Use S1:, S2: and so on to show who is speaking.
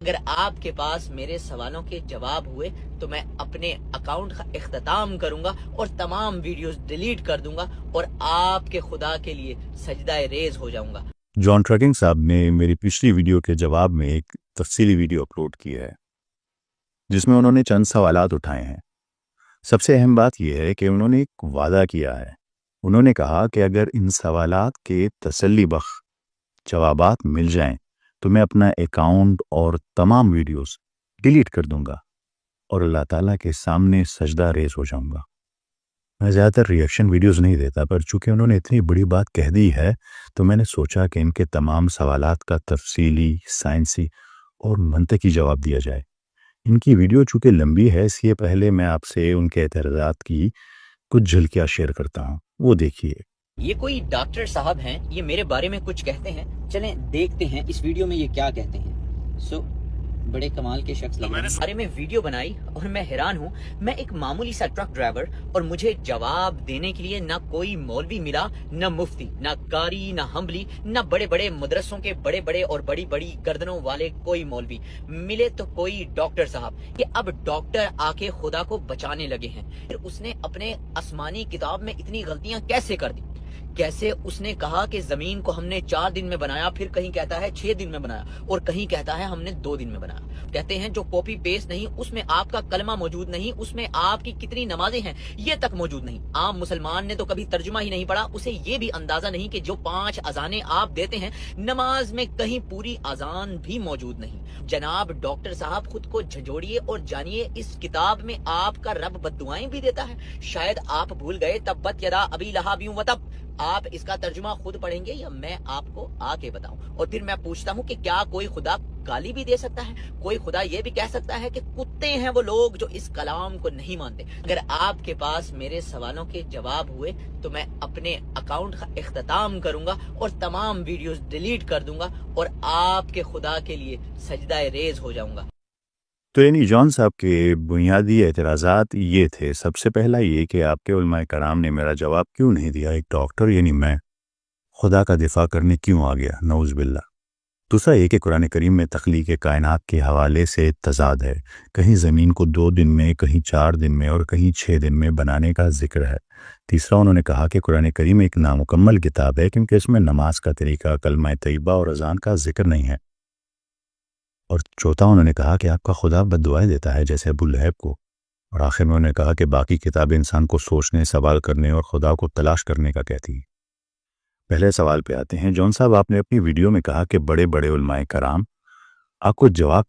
S1: اگر آپ کے پاس میرے سوالوں کے جواب ہوئے تو میں اپنے اکاؤنٹ کا اختتام کروں گا اور تمام ویڈیوز ڈیلیٹ کر دوں گا اور آپ کے خدا کے لیے سجدہ ریز ہو جاؤں گا۔
S2: جان ٹریکنگ صاحب نے میری پچھلی ویڈیو کے جواب میں ایک تفصیلی ویڈیو اپلوڈ کی ہے جس میں انہوں نے چند سوالات اٹھائے ہیں۔ سب سے اہم بات یہ ہے کہ انہوں نے ایک وعدہ کیا ہے۔ انہوں نے کہا کہ اگر ان سوالات کے تسلی بخش جوابات مل جائیں تو میں اپنا اکاؤنٹ اور تمام ویڈیوز ڈیلیٹ کر دوں گا اور اللہ تعالیٰ کے سامنے سجدہ ریز ہو جاؤں گا۔ میں زیادہ تر ریئیکشن ویڈیوز نہیں دیتا، پر چونکہ انہوں نے اتنی بڑی بات کہہ دی ہے تو میں نے سوچا کہ ان کے تمام سوالات کا تفصیلی، سائنسی اور منطقی جواب دیا جائے۔ ان کی ویڈیو چونکہ لمبی ہے، اس لیے پہلے میں آپ سے ان کے اعتراضات کی کچھ جھلکیاں شیئر کرتا ہوں، وہ دیکھیے۔
S1: یہ کوئی ڈاکٹر صاحب ہیں، یہ میرے بارے میں کچھ کہتے ہیں، چلیں دیکھتے ہیں اس ویڈیو میں یہ کیا کہتے ہیں۔ بڑے کمال کے شخص لگ رہے ہیں۔ بارے میں ویڈیو بنائی اور میں حیران ہوں، میں ایک معمولی سا ٹرک ڈرائیور اور مجھے جواب دینے کے لیے نہ کوئی مولوی ملا، نہ مفتی، نہ قاری، نہ حنبلی، نہ بڑے بڑے مدرسوں کے بڑے بڑے اور بڑی بڑی گردنوں والے کوئی مولوی ملے، تو کوئی ڈاکٹر صاحب کہ اب ڈاکٹر آ کے خدا کو بچانے لگے ہیں۔ پھر اس نے اپنے آسمانی کتاب میں اتنی غلطیاں کیسے کر دی؟ کیسے اس نے کہا کہ زمین کو ہم نے 4 دن میں بنایا، پھر کہیں کہتا ہے 6 دن میں بنایا، اور کہیں کہتا ہے ہم نے 2 دن میں بنایا۔ کہتے ہیں جو کاپی پیسٹ نہیں، اس میں آپ کا کلمہ موجود نہیں، اس میں آپ کی کتنی نمازیں ہیں یہ تک موجود نہیں۔ عام مسلمان نے تو کبھی ترجمہ ہی نہیں پڑھا، اسے یہ بھی اندازہ نہیں کہ جو 5 اذانیں آپ دیتے ہیں نماز میں کہیں پوری اذان بھی موجود نہیں۔ جناب ڈاکٹر صاحب، خود کو جھنجھوڑیے اور جانیے اس کتاب میں آپ کا رب بد دعائیں بھی دیتا ہے۔ شاید آپ بھول گئے، تبت یدا ابی لہب وتب۔ آپ اس کا ترجمہ خود پڑھیں گے یا میں آپ کو آ کے بتاؤں؟ اور پھر میں پوچھتا ہوں کہ کیا کوئی خدا گالی بھی دے سکتا ہے؟ کوئی خدا یہ بھی کہہ سکتا ہے کہ کتے ہیں وہ لوگ جو اس کلام کو نہیں مانتے؟ اگر آپ کے پاس میرے سوالوں کے جواب ہوئے تو میں اپنے اکاؤنٹ کا اختتام کروں گا اور تمام ویڈیوز ڈیلیٹ کر دوں گا اور آپ کے خدا کے لیے سجدہ ریز ہو جاؤں گا۔
S2: تو یعنی جان صاحب کے بنیادی اعتراضات یہ تھے۔ سب سے پہلا یہ کہ آپ کے علماء کرام نے میرا جواب کیوں نہیں دیا؟ ایک ڈاکٹر یعنی میں خدا کا دفاع کرنے کیوں آ گیا؟ نعوذ باللہ۔ دوسرا یہ کہ قرآن کریم میں تخلیق کائنات کے حوالے سے تضاد ہے، کہیں زمین کو 2 دن میں، کہیں 4 دن میں اور کہیں 6 دن میں بنانے کا ذکر ہے۔ تیسرا انہوں نے کہا کہ قرآن کریم ایک نامکمل کتاب ہے کیونکہ اس میں نماز کا طریقہ، کلمہ طیبہ اور اذان کا ذکر نہیں ہے۔ اور چوتھا انہوں نے کہا کہ آپ کا خدا بد دعائیں دیتا ہے جیسے ابو لہب کو۔ اور آخر میں انہوں نے کہا کہ باقی کتابیں انسان کو سوچنے، سوال کرنے اور خدا کو تلاش کرنے کا کہتی ہیں۔ پہلے سوال پہ آتے ہیں۔ جون صاحب، آپ نے اپنی ویڈیو میں کہا کہ بڑے بڑے علماء کرام آپ کو جواب